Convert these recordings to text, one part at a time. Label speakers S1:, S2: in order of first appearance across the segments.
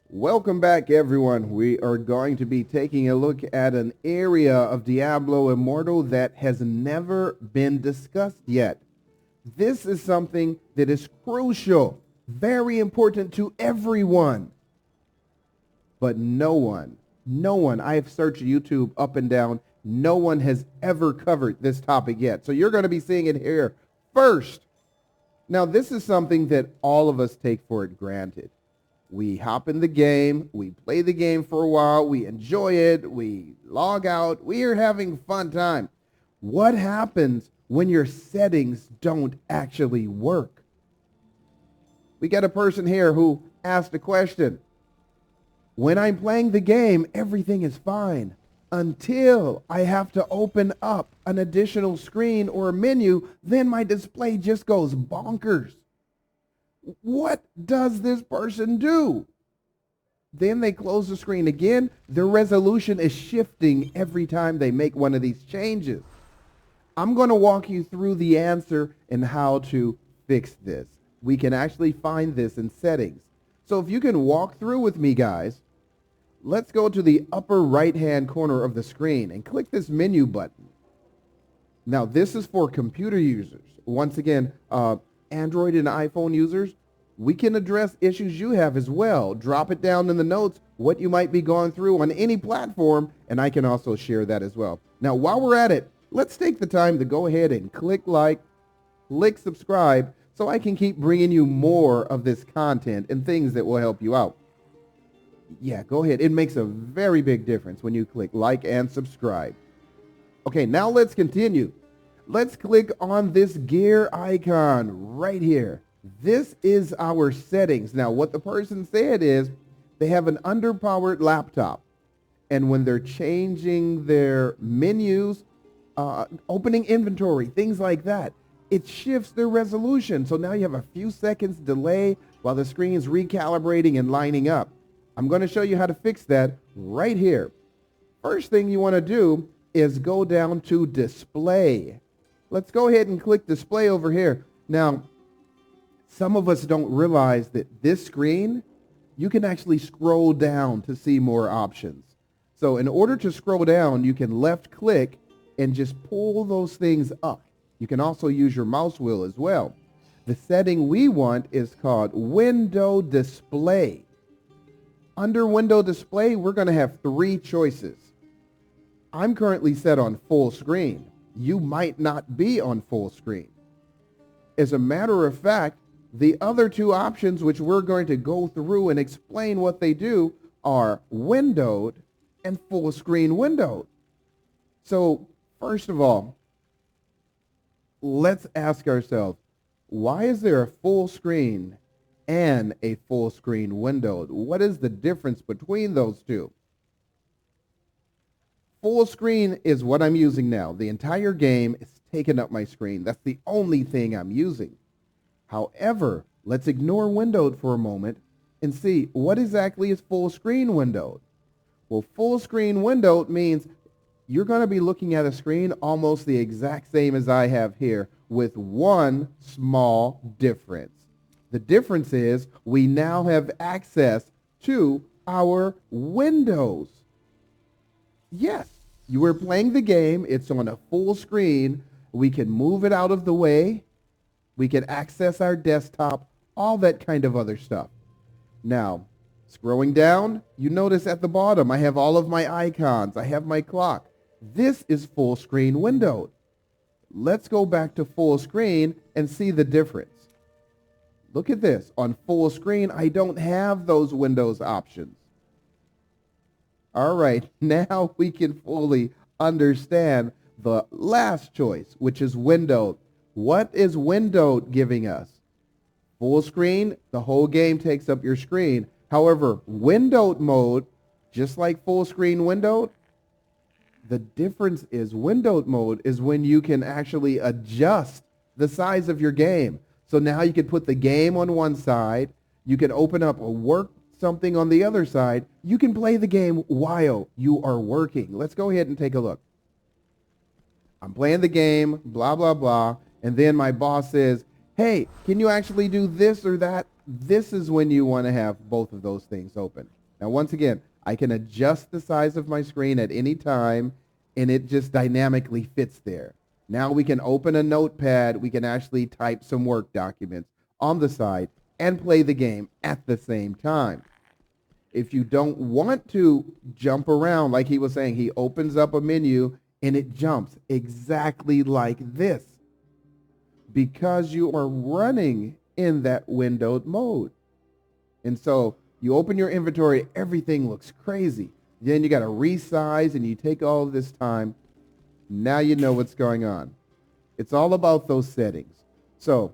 S1: Welcome back, everyone. We are going to be taking a look at an area of Diablo Immortal that has never been discussed yet. This is something that is crucial, very important to everyone. But no one, I have searched YouTube up and down, no one has ever covered this topic yet. So you're going to be seeing it here first. Now, this is something that all of us take for granted. We hop in the game, we play the game for a while, we enjoy it, we log out, we are having fun time. What happens when your settings don't actually work? We got a person here who asked a question. When I'm playing the game, everything is fine until I have to open up an additional screen or a menu, then my display just goes bonkers. What does this person do? Then they close the screen again. Their resolution is shifting every time they make one of these changes. I'm going to walk you through the answer and how to fix this. We can actually find this in settings. So if you can walk through with me, guys, let's go to the upper right-hand corner of the screen and click this menu button. Now, this is for computer users. Once again, Android and iPhone users, we can address issues you have as well. Drop it down in the notes what you might be going through on any platform, and I can also share that as well. Now, while we're at it, let's take the time to go ahead and click like, click subscribe, so I can keep bringing you more of this content and things that will help you out. Yeah, go ahead. It makes a very big difference when you click like and subscribe. Okay, now let's continue. Let's click on this gear icon right here. This is our settings. Now, what the person said is they have an underpowered laptop. And when they're changing their menus, opening inventory, things like that, it shifts their resolution. So now you have a few seconds delay while the screen is recalibrating and lining up. I'm going to show you how to fix that right here. First thing you want to do is go down to display. Let's go ahead and click display over here. Now, some of us don't realize that this screen, you can actually scroll down to see more options. So in order to scroll down, you can left click and just pull those things up. You can also use your mouse wheel as well. The setting we want is called window display. Under window display, we're going to have three choices. I'm currently set on full screen. You might not be on full screen. As a matter of fact, the other two options, which we're going to go through and explain what they do, are windowed and full screen windowed. So first of all, let's ask ourselves, why is there a full screen and a full screen windowed? What is the difference between those two? Full screen is what I'm using now. The entire game is taking up my screen. That's the only thing I'm using. However, let's ignore windowed for a moment and see what exactly is full screen windowed. Well, full screen windowed means you're going to be looking at a screen almost the exact same as I have here with one small difference. The difference is we now have access to our windows. Yes, you were playing the game. It's on a full screen. We can move it out of the way. We can access our desktop, all that kind of other stuff. Now, scrolling down, you notice at the bottom, I have all of my icons. I have my clock. This is full screen windowed. Let's go back to full screen and see the difference. Look at this. On full screen, I don't have those windows options. All right, now we can fully understand the last choice, which is windowed. What is windowed giving us? Full screen, the whole game takes up your screen. However, windowed mode, just like full screen windowed, the difference is windowed mode is when you can actually adjust the size of your game. So now you can put the game on one side, you can open up a work something on the other side. You can play the game while you are working. Let's go ahead and take a look. I'm playing the game, blah, blah, blah. And then my boss says, hey, can you actually do this or that? This is when you want to have both of those things open. Now, once again, I can adjust the size of my screen at any time, and it just dynamically fits there. Now we can open a notepad. We can actually type some work documents on the side and play the game at the same time. If you don't want to jump around, like he was saying, he opens up a menu and it jumps exactly like this because you are running in that windowed mode. And so you open your inventory, everything looks crazy. Then you got to resize and you take all of this time. Now you know what's going on. It's all about those settings. So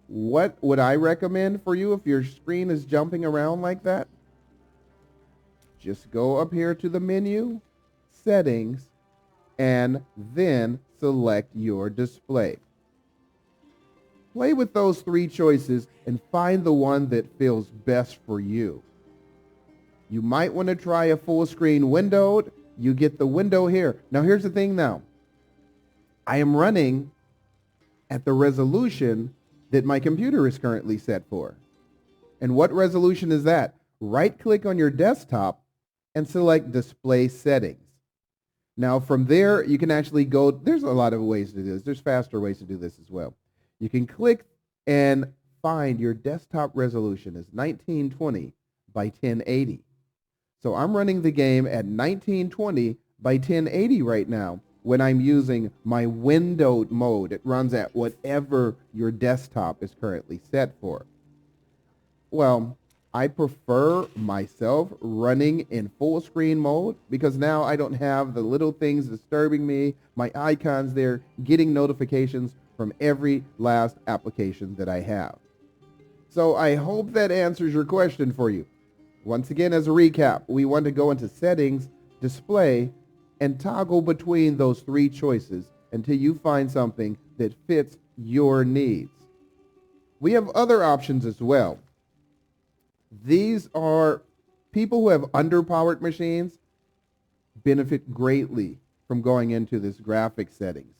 S1: what would I recommend for you if your screen is jumping around like that? Just go up here to the menu, settings, and then select your display. Play with those three choices and find the one that feels best for you. You might want to try a full screen windowed. You get the window here. Now here's the thing now. I am running at the resolution that my computer is currently set for. And what resolution is that? Right-click on your desktop and select Display Settings. Now from there, you can actually go, there's a lot of ways to do this. There's faster ways to do this as well. You can click and find your desktop resolution is 1920 by 1080. So I'm running the game at 1920 by 1080 right now when I'm using my windowed mode. It runs at whatever your desktop is currently set for. Well, I prefer myself running in full screen mode because now I don't have the little things disturbing me, my icons there, getting notifications from every last application that I have. So I hope that answers your question for you. Once again, as a recap, we want to go into settings, display, and toggle between those three choices until you find something that fits your needs. We have other options as well. These are people who have underpowered machines benefit greatly from going into this graphic settings.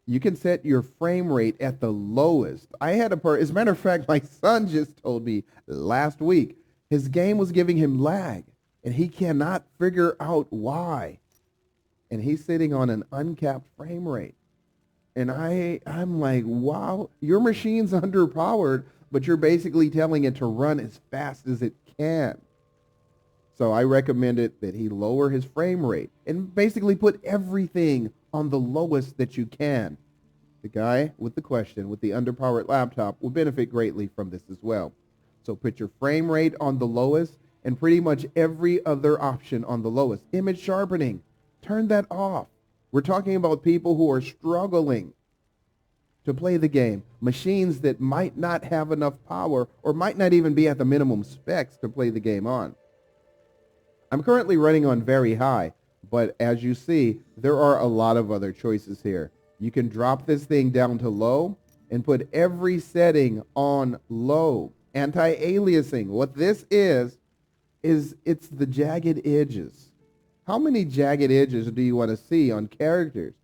S1: You can set your frame rate at the lowest. I had as a matter of fact, my son just told me last week his game was giving him lag and he cannot figure out why. And he's sitting on an uncapped frame rate. And I'm like, wow, your machine's underpowered, but you're basically telling it to run as fast as it can. So I recommended that he lower his frame rate and basically put everything on the lowest that you can. The guy with the question with the underpowered laptop will benefit greatly from this as well. So put your frame rate on the lowest and pretty much every other option on the lowest. Image sharpening, turn that off. We're talking about people who are struggling to play the game, machines that might not have enough power or might not even be at the minimum specs to play the game on. I'm currently running on very high, but as you see, there are a lot of other choices here. You can drop this thing down to low and put every setting on low. Anti-aliasing, what this is it's the jagged edges. How many jagged edges do you want to see on characters?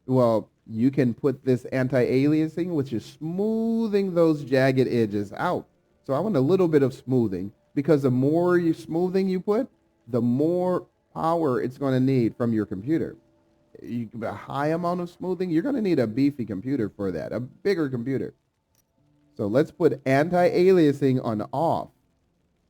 S1: Well, you can put this anti-aliasing, which is smoothing those jagged edges out. So I want a little bit of smoothing because the more smoothing you put, the more power it's going to need from your computer. A high amount of smoothing, you're going to need a beefy computer for that, a bigger computer. So let's put anti-aliasing on off.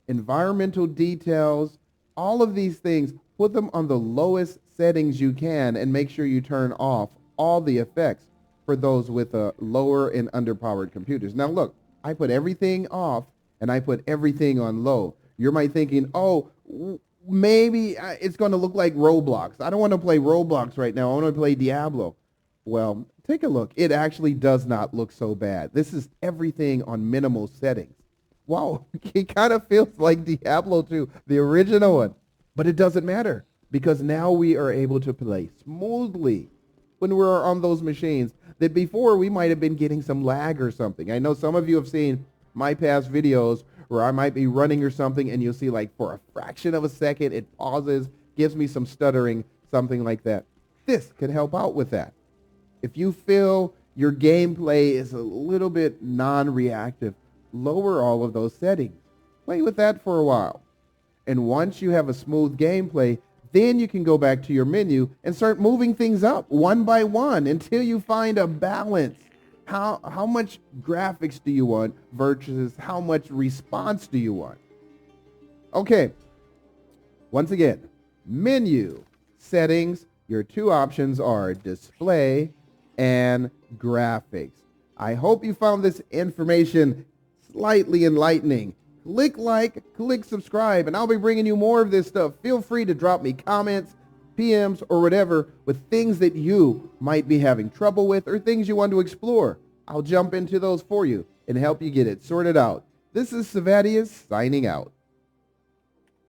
S1: Environmental details, all of these things, put them on the lowest settings you can and make sure you turn off all the effects for those with lower and underpowered computers. Now look, I put everything off and I put everything on low. You might thinking, oh, maybe it's going to look like Roblox. I don't want to play Roblox right now. I want to play Diablo. Well, take a look. It actually does not look so bad. This is everything on minimal settings. Wow, it kind of feels like Diablo 2, the original one. But it doesn't matter because now we are able to play smoothly when we're on those machines that before we might have been getting some lag or something. I know some of you have seen my past videos where I might be running or something and you'll see like for a fraction of a second it pauses, gives me some stuttering, something like that. This can help out with that. If you feel your gameplay is a little bit non-reactive, lower all of those settings. Play with that for a while. And once you have a smooth gameplay, then you can go back to your menu and start moving things up one by one until you find a balance. How much graphics do you want versus how much response do you want? Okay, once again, menu, settings, your two options are display and graphics. I hope you found this information slightly enlightening. Click like, click subscribe, and I'll be bringing you more of this stuff. Feel free to drop me comments, PMs, or whatever with things that you might be having trouble with or things you want to explore. I'll jump into those for you and help you get it sorted out. This is Savadius signing out.